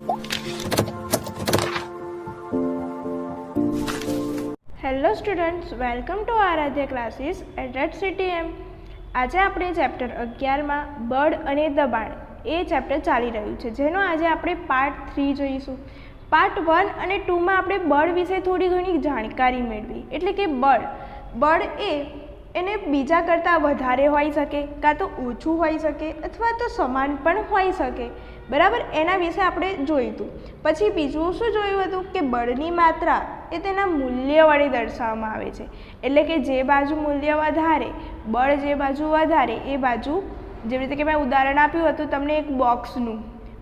Hello students, welcome to Aaradhya classes at CTM. આજે આપણે chapter 11માં બળ અને દબાણ એ ચેપ્ટર ચાલી રહ્યું છે, જેનો આજે આપણે પાર્ટ 3 જોઈશું. પાર્ટ 1 અને 2માં આપણે બળ વિશે થોડી ઘણી જાણકારી મેળવી. એટલે કે બળ એને બીજા કરતાં વધારે હોઈ શકે, કાં તો ઓછું હોઈ શકે અથવા તો સમાન પણ હોઈ શકે. બરાબર, એના વિશે આપણે જોયું હતું. પછી બીજું શું જોયું હતું કે બળની માત્રા એ તેના મૂલ્ય વડે દર્શાવવામાં આવે છે. એટલે કે જે બાજુ મૂલ્ય વધારે, બળ જે બાજુ વધારે એ બાજુ, જેવી રીતે કે મેં ઉદાહરણ આપ્યું હતું તમને એક બોક્સનું,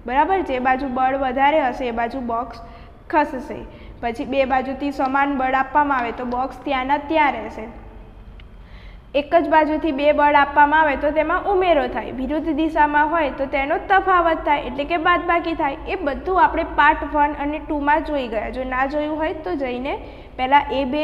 બરાબર, જે બાજુ બળ વધારે હશે એ બાજુ બોક્સ ખસશે. પછી બે બાજુથી સમાન બળ આપવામાં આવે તો બોક્સ ત્યાંના ત્યાં રહેશે. એક જ બાજુથી બે બળ આપવામાં આવે તો તેમાં ઉમેરો થાય, વિરુદ્ધ દિશામાં હોય તો તેનો તફાવત થાય, એટલે કે બાદબાકી થાય. એ બધું આપણે પાર્ટ 1 અને 2માં જોઈ ગયા. જો ના જોયું હોય તો જઈને પહેલાં એ બે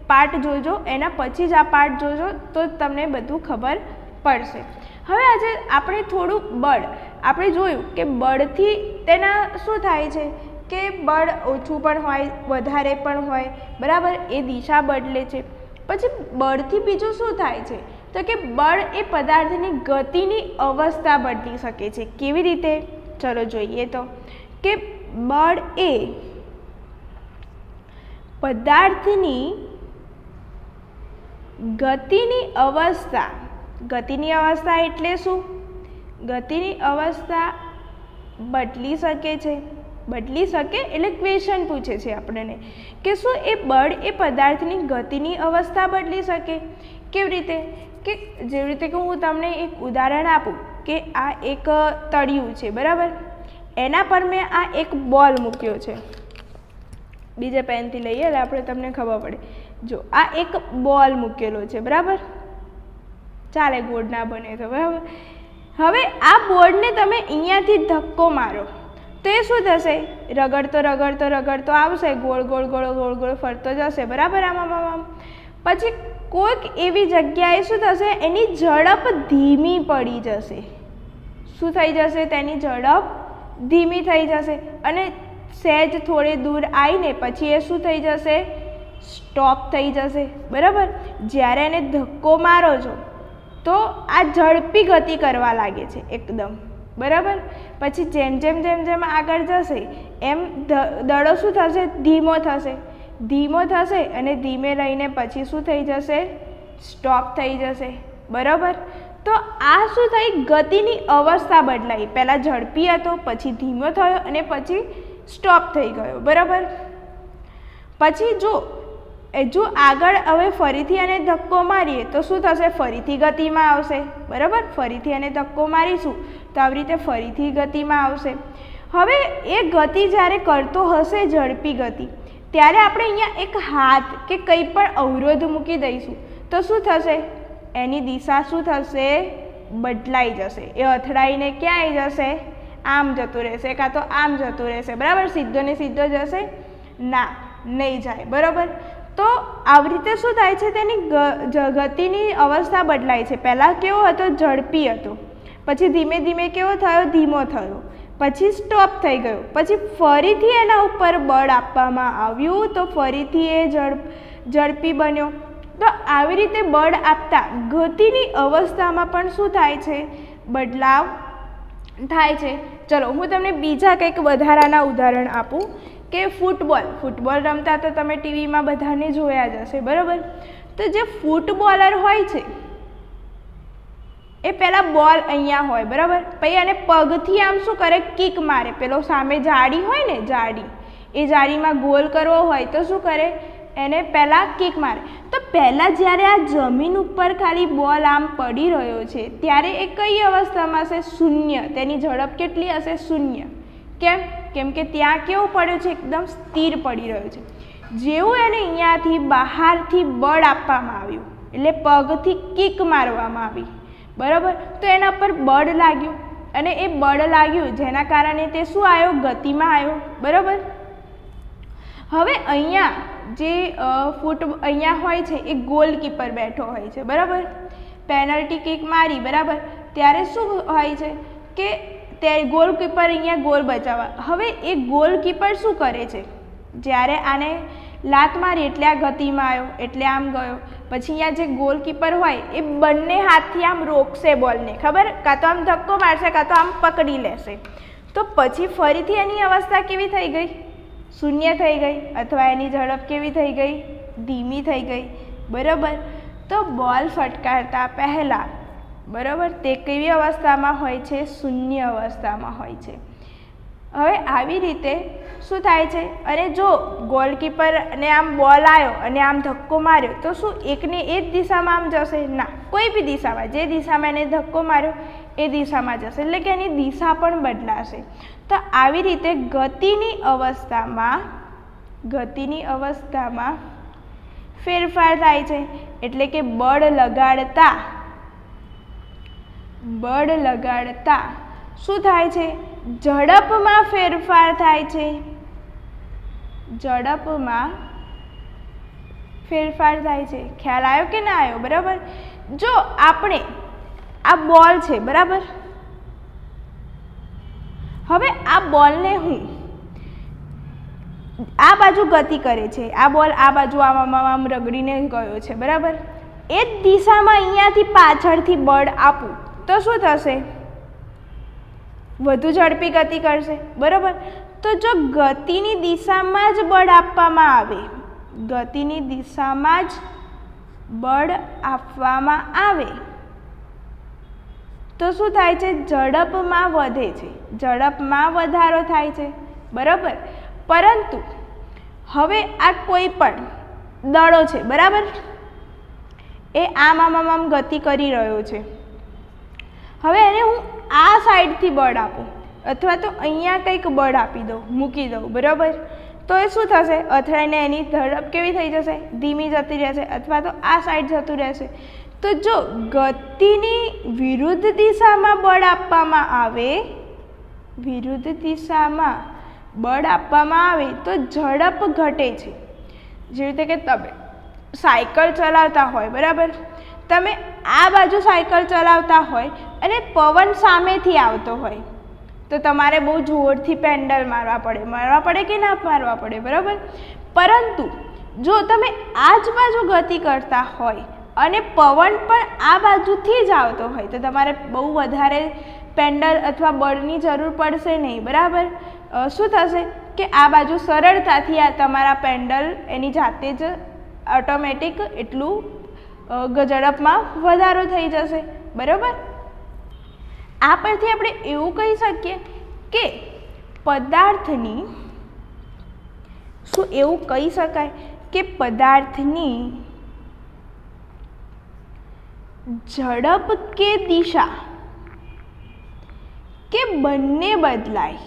પાર્ટ જોજો, એના પછી જ આ પાર્ટ જોજો તો તમને બધું ખબર પડશે. હવે આજે આપણે થોડું બળ આપણે જોયું કે બળથી તેના શું થાય છે કે બળ ઓછું પણ હોય, વધારે પણ હોય, બરાબર, એ દિશા બદલે છે. પછી બળથી બીજું શું થાય છે તો કે બળ એ પદાર્થની ગતિની અવસ્થા બદલી શકે છે. કેવી રીતે? ચલો જોઈએ તો કે બળ એ પદાર્થની ગતિની અવસ્થા એટલે શું? ગતિની અવસ્થા બદલી શકે છે. બદલી શકે એટલે ક્વેશ્ચન પૂછે છે આપણને કે શું એ બળ એ પદાર્થની ગતિની અવસ્થા બદલી શકે? કેવી રીતે? કે જેવી રીતે કે હું તમને એક ઉદાહરણ આપું કે આ એક તળિયું છે, બરાબર, એના પર મેં આ એક બોલ મૂક્યો છે. બીજા પેનથી લઈએ એટલે આપણે તમને ખબર પડે. જો આ એક બોલ મૂકેલો છે, બરાબર, ચાલે, ગોળ ના બને તો, બરાબર. હવે આ બોર્ડને તમે અહીંયાથી ધક્કો મારો તો એ શું થશે? રગડતો આવશે, ગોળ ગોળ ફરતો જશે, બરાબર, આમ. પછી કોઈક એવી જગ્યાએ શું થશે? એની ઝડપ ધીમી પડી જશે. શું થઈ જશે? તેની ઝડપ ધીમી થઈ જશે અને સહેજ થોડે દૂર આવીને પછી એ શું થઈ જશે? સ્ટોપ થઈ જશે, બરાબર. જ્યારે એને ધક્કો મારો છો તો આ ઝડપી ગતિ કરવા લાગે છે એકદમ, બરાબર. પછી જેમ આગળ જશે એમ દડો શું થશે? ધીમો થશે અને ધીમે રહીને પછી શું થઈ જશે? સ્ટોપ થઈ જશે, બરાબર. તો આ શું થઈ? ગતિની અવસ્થા બદલાઈ. પહેલાં ઝડપી હતો, પછી ધીમો થયો અને પછી સ્ટોપ થઈ ગયો, બરાબર. પછી જો આગળ હવે ફરીથી એને ધક્કો મારીએ તો શું થશે? ફરીથી ગતિમાં આવશે, બરાબર. ફરીથી એને ધક્કો મારીશું તો આવી રીતે ફરીથી ગતિમાં આવશે. હવે એ ગતિ જ્યારે કરતો હશે, ઝડપી ગતિ, ત્યારે આપણે અહીંયા એક હાથ કે કંઈ પણ અવરોધ મૂકી દઈશું તો શું થશે? એની દિશા શું થશે? બદલાઈ જશે. એ અથડાઈને ક્યાં આવી જશે? આમ જતું રહેશે, કાં તો આમ જતું રહેશે, બરાબર. સીધો ને સીધો જશે? ના, નહીં જાય, બરાબર. તો આવી રીતે શું થાય છે? તેની ગતિની અવસ્થા બદલાય છે. પહેલાં કેવો હતો? ઝડપી હતો, પછી ધીમે ધીમે કેવો થયો? ધીમો થયો, પછી સ્ટોપ થઈ ગયો, પછી ફરીથી એના ઉપર બળ આપવામાં આવ્યું તો ફરીથી એ ઝડપી બન્યો. તો આવી રીતે બળ આપતા ગતિની અવસ્થામાં પણ શું થાય છે? બદલાવ થાય છે. ચલો હું તમને બીજા કંઈક વધારાના ઉદાહરણ આપું કે ફૂટબોલ રમતા તો તમે ટીવીમાં બધાને જોયા જ હશે, બરાબર. તો જે ફૂટબોલર હોય છે એ પહેલાં બોલ અહીંયા હોય, બરાબર, પછી એને પગથી આમ શું કરે? કિક મારે. પેલો સામે જાળી હોય ને, એ જાળીમાં ગોલ કરવો હોય તો શું કરે? એને પહેલાં કિક મારે. તો પહેલાં જ્યારે આ જમીન ઉપર ખાલી બોલ આમ પડી રહ્યો છે ત્યારે એ કઈ અવસ્થામાં હશે? શૂન્ય. તેની ઝડપ કેટલી હશે? શૂન્ય. કેમ કે ત્યાં કેવું પડ્યું છે? એકદમ સ્થિર પડી રહ્યું છે. જેવું એને અહીંયાથી બહારથી બળ આપવામાં આવ્યું, એટલે પગથી કિક મારવામાં આવી, બરાબર, તો એના પર બળ લાગ્યું અને એ બળ લાગ્યું જેના કારણે તે શું આવ્યો? ગતિમાં આવ્યો, બરાબર. હવે અહીંયા જે અહીંયા હોય છે એ ગોલકીપર બેઠો હોય છે, બરાબર. પેનલ્ટી કિક મારી, બરાબર, ત્યારે શું હોય છે કે તે ગોલકીપર અહીંયા ગોલ બચાવવા. હવે એ ગોલકીપર શું કરે છે, જ્યારે આને લાત મારી એટલે આ ગતિમાં આવ્યો એટલે આમ ગયો, પછી અહીંયા જે ગોલકીપર હોય એ બંને હાથથી આમ રોકશે બોલને, ખબર, કાં તો આમ ધક્કો મારશે કાં તો આમ પકડી લેશે. તો પછી ફરીથી એની અવસ્થા કેવી થઈ ગઈ, શૂન્ય થઈ ગઈ, અથવા એની ઝડપ કેવી થઈ ગઈ, ધીમી થઈ ગઈ. બરાબર. તો બોલ ફટકારતા પહેલાં, બરાબર, તે કેવી અવસ્થામાં હોય છે, શૂન્ય અવસ્થામાં હોય છે. હવે આવી રીતે શું થાય છે, અને જો ગોલકીપરને આમ બોલ આવ્યો અને આમ ધક્કો માર્યો તો શું એકને એ જ દિશામાં આમ જશે? ના, કોઈ બી દિશામાં, જે દિશામાં એને ધક્કો માર્યો એ દિશામાં જશે, એટલે કે એની દિશા પણ બદલાશે. તો આવી રીતે ગતિની અવસ્થામાં ફેરફાર થાય છે. એટલે કે બળ લગાડતા શું થાય છે, ઝડપમાં ફેરફાર થાય છે. ખ્યાલ આવ્યો કે ના આવ્યો? બરાબર. જો આપણે આ બોલ છે, બરાબર, હવે આ બોલને હું આ બાજુ ગતિ કરે છે, આ બોલ આ બાજુ આમ રગડીને ગયો છે, બરાબર, એ જ દિશામાં અહીંયાથી પાછળથી બળ આપું તો શું થશે, વધુ ઝડપી ગતિ કરશે. બરાબર. તો જો ગતિની દિશામાં જ બળ આપવામાં આવે તો શું થાય છે, ઝડપમાં વધે છે, ઝડપમાં વધારો થાય છે. બરાબર. પરંતુ હવે આ કોઈ પણ દડો છે, બરાબર, એ આમ ગતિ કરી રહ્યો છે. હવે એને હું આ સાઈડથી બળ આપું અથવા તો અહીંયા કંઈક બળ આપી દઉં, મૂકી દઉં, બરાબર, તો એ શું થશે, અથડાઈને એની ઝડપ કેવી થઈ જશે, ધીમી જતી રહેશે, અથવા તો આ સાઈડ જતું રહેશે. તો જો ગતિની વિરુદ્ધ દિશામાં બળ આપવામાં આવે તો ઝડપ ઘટે છે. જેવી રીતે કે તમે સાયકલ ચલાવતા હોય, બરાબર, તમે આ બાજુ સાયકલ ચલાવતા હોય અને પવન સામેથી આવતો હોય તો તમારે બહુ જોરથી પેન્ડલ મારવા પડે કે ના મારવા પડે? બરાબર. પરંતુ જો તમે આ જ બાજુ ગતિ કરતા હોય અને પવન પણ આ બાજુથી જ આવતો હોય તો તમારે બહુ વધારે પેન્ડલ અથવા બળની જરૂર પડશે નહીં. બરાબર. શું થશે કે આ બાજુ સરળતાથી આ તમારા પેન્ડલ એની જાતે જ ઓટોમેટિક એટલું ઝડપમાં વધારો થઈ જશે. બરાબર. આ પરથી આપણે એવું કહી શકીએ કે પદાર્થની ઝડપ કે દિશા કે બંને બદલાય.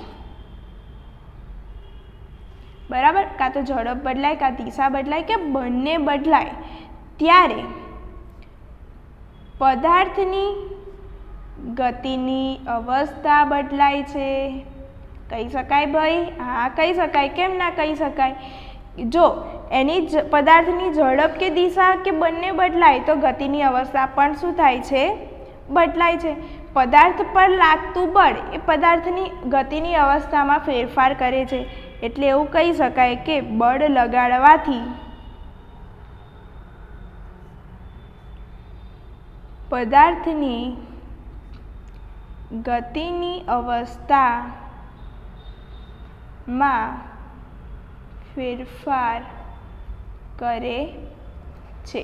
બરાબર. કાં તો ઝડપ બદલાય, કાં દિશા બદલાય, કે બંને બદલાય ત્યારે પદાર્થની ગતિની અવસ્થા બદલાય છે. કહી શકાય ભાઈ? હા, કહી શકાય. કેમ ના કહી શકાય? જો એની પદાર્થની ઝડપ કે દિશા કે બંને બદલાય તો ગતિની અવસ્થા પણ શું થાય છે? બદલાય છે. પદાર્થ પર લાગતું બળ એ પદાર્થની ગતિની અવસ્થામાં ફેરફાર કરે છે. એટલે એવું કહી શકાય કે બળ લગાડવાથી પદાર્થની ગતિની અવસ્થામાં ફેરફાર કરે છે.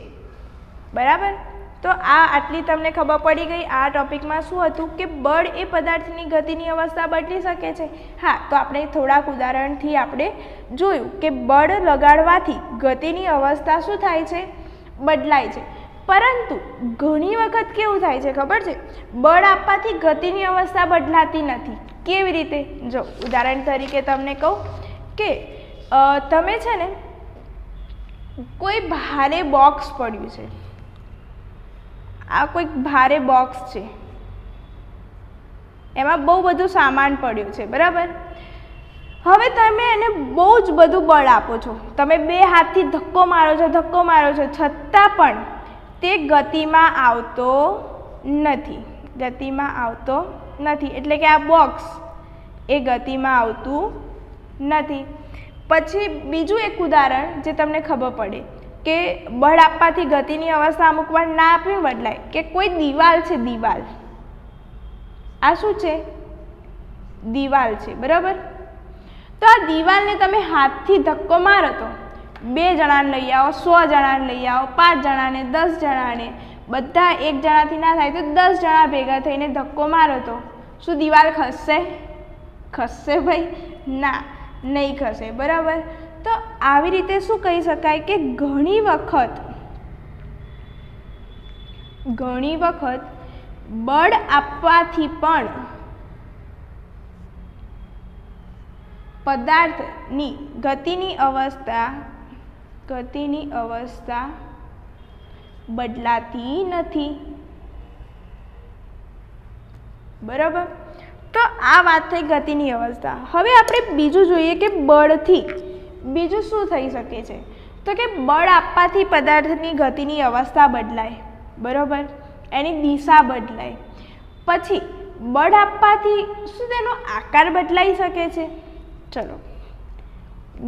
બરાબર. તો આટલી તમને ખબર પડી ગઈ. આ ટોપિકમાં શું હતું કે બળ એ પદાર્થની ગતિની અવસ્થા બદલી શકે છે. હા, તો આપણે થોડાક ઉદાહરણથી આપણે જોયું કે બળ લગાડવાથી ગતિની અવસ્થા શું થાય છે? બદલાય છે. પરંતુ ઘણી વખત કેવું થાય છે ખબર છે? બળ આપવાથી ગતિની અવસ્થા બદલાતી નથી. કેવી રીતે? જો ઉદાહરણ તરીકે તમને કહું કે તમે છે ને કોઈ ભારે બોક્સ પડ્યું છે, આ કોઈક ભારે બોક્સ છે, એમાં બહુ બધું સામાન પડ્યું છે. બરાબર. હવે તમે એને બહુ જ બધું બળ આપો છો, તમે બે હાથથી ધક્કો મારો છો, છતાં પણ તે ગતિમાં આવતો નથી, એટલે કે આ બોક્સ એ ગતિમાં આવતું નથી. પછી બીજું એક ઉદાહરણ જે તમને ખબર પડે કે બળ આપવાથી ગતિની અવસ્થા અમુક વાર ના આપી બદલાય, કે કોઈ દિવાલ છે, દિવાલ, આ શું છે? દિવાલ છે, બરાબર. તો આ દિવાલને તમે હાથથી ધક્કો મારો તો 2 જણાને લઈ આવો, 100 જણાને લઈ આવો, 5 જણાને, 10 જણાને, બધા 1 જણાથી ના થાય તો 10 જણા ભેગા થઈને ધક્કો મારો તો શું દિવાલ ખસશે? ખસશે ભાઈ? ના, નહીં ખસે, બરાબર. તો આવી રીતે શું કહી શકાય કે ઘણી વખત બળ આપવાથી પણ પદાર્થની ગતિની અવસ્થા બદલાતી નથી, બરાબર. તો આ વાત થઈ ગતિની અવસ્થા. હવે આપણે બીજું જોઈએ કે બળથી બીજું શું થઈ શકે છે. તો કે બળ આપવાથી પદાર્થની ગતિની અવસ્થા બદલાય, બરાબર, એની દિશા બદલાય. પછી બળ આપવાથી શું તેનો આકાર બદલાઈ શકે છે? ચલો,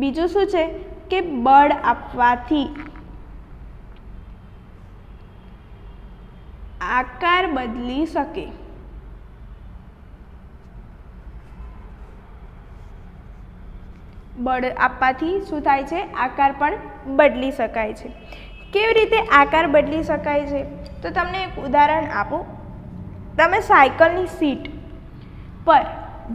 બીજું શું છે કે બળ આપવાથી આકાર બદલી શકે. બળ આપવાથી શું થાય છે? આકાર પણ બદલી શકાય છે. કેવી રીતે આકાર બદલી શકાય છે? તો તમને એક ઉદાહરણ આપું. તમે સાયકલની સીટ પર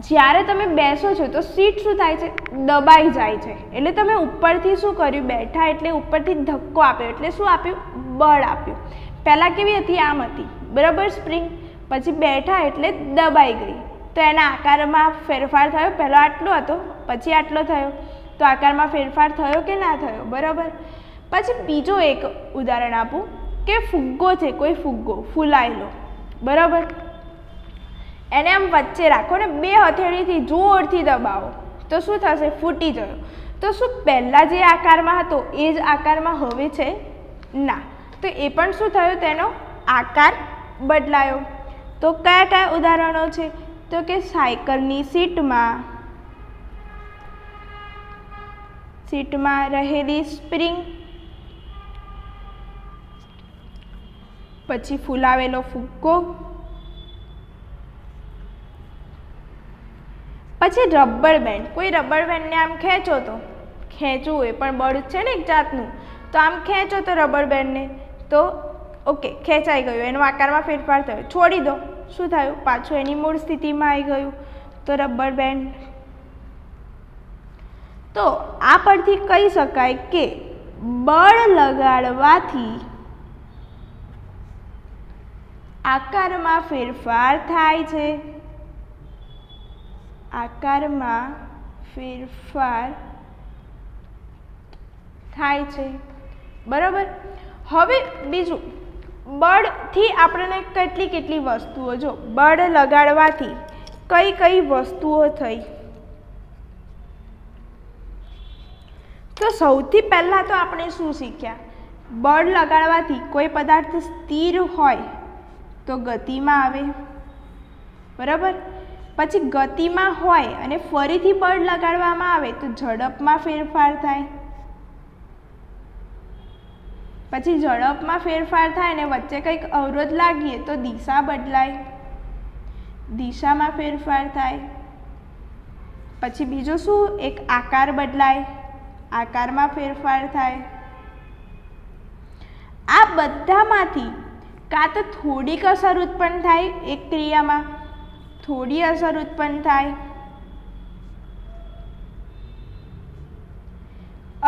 જ્યારે તમે બેસો છો તો સીટ શું થાય છે? દબાઈ જાય છે. એટલે તમે ઉપરથી શું કર્યું? બેઠા એટલે ઉપરથી ધક્કો આપ્યો, એટલે શું આપ્યું? બળ આપ્યું. પહેલાં કેવી હતી? આમ હતી, બરાબર, સ્પ્રિંગ. પછી બેઠા એટલે દબાઈ ગઈ, તો એના આકારમાં ફેરફાર થયો. પહેલો આટલો હતો, પછી આટલો થયો, તો આકારમાં ફેરફાર થયો કે ના થયો? બરાબર. પછી બીજો એક ઉદાહરણ આપું કે ફુગ્ગો છે, કોઈ ફુગ્ગો ફૂલાયેલો, બરાબર, એને આમ વચ્ચે રાખો ને 2 હથેળીથી જોરથી દબાવો તો શું થશે? ફૂટી ગયો. તો શું પહેલાં જે આકારમાં હતો એ જ આકારમાં હવે છે? ના. તો એ પણ શું થયું? તેનો આકાર બદલાયો. તો કયા કયા ઉદાહરણો છે? તો કે સાયકલની સીટમાં રહેલી સ્પ્રિંગ, પછી ફૂલાવેલો ફુગ્ગો, પછી રબર બેન્ડ. કોઈ રબર બેન્ડને આમ ખેંચો તો, ખેંચવું એ પણ બળ છે ને એક જાતનું, તો આમ ખેંચો તો રબર બેન્ડને તો ઓકે ખેંચાઈ ગયું, એનો આકારમાં ફેરફાર થયો. છોડી દો, શું થયું? પાછું એની મૂળ સ્થિતિમાં આવી ગયું, તો રબર બેન્ડ. તો આ પરથી કહી શકાય કે બળ લગાડવાથી આકારમાં ફેરફાર થાય છે. આકારમાં ફેરફાર થાય છે, બરાબર. હવે બીજું, બળથી આપણને કેટલી વસ્તુઓ, જો બળ લગાડવાથી કઈ વસ્તુઓ થઈ. તો સૌથી પહેલાં તો આપણે શું શીખ્યા? બળ લગાડવાથી કોઈ પદાર્થ સ્થિર હોય તો ગતિમાં આવે, બરાબર. પછી ગતિમાં હોય અને ફરીથી બળ લગાડવામાં આવે તો ઝડપમાં ફેરફાર થાય. પછી ઝડપમાં ફેરફાર થાય અને વચ્ચે કંઈક અવરોધ લાગીએ તો દિશા બદલાય, દિશામાં ફેરફાર થાય. પછી બીજું શું? એક આકાર બદલાય, આકારમાં ફેરફાર થાય. આ બધામાંથી કાં તો થોડીક અસર ઉત્પન્ન થાય, એક ક્રિયામાં થોડી અસર ઉત્પન્ન થાય,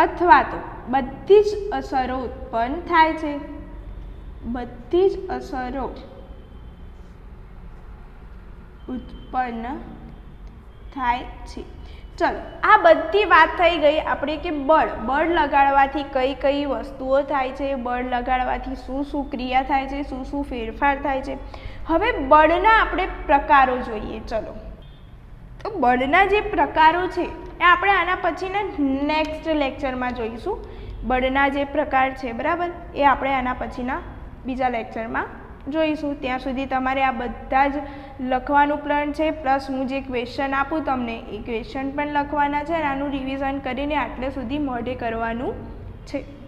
અથવા તો બધી જ અસરો ઉત્પન્ન થાય છે. બધી જ અસરો ઉત્પન્ન થાય છે. ચલો, આ બધી વાત થઈ ગઈ આપણે કે બળ લગાડવાથી કઈ વસ્તુઓ થાય છે, બળ લગાડવાથી શું ક્રિયા થાય છે, શું ફેરફાર થાય છે. હવે બળના આપણે પ્રકારો જોઈએ. ચલો, તો બળના જે પ્રકારો છે એ આપણે આના પછીના નેક્સ્ટ લેક્ચરમાં જોઈશું. બળના જે પ્રકાર છે, બરાબર, એ આપણે આના પછીના બીજા લેક્ચરમાં જોઈશું. ત્યાં સુધી તમારે આ બધા જ લખવાનું પ્લાન છે, પ્લસ હું જે ક્વેશ્ચન આપું તમને એ ક્વેશ્ચન પણ લખવાના છે અને આનું રિવિઝન કરીને આટલે સુધી મોઢે કરવાનું છે.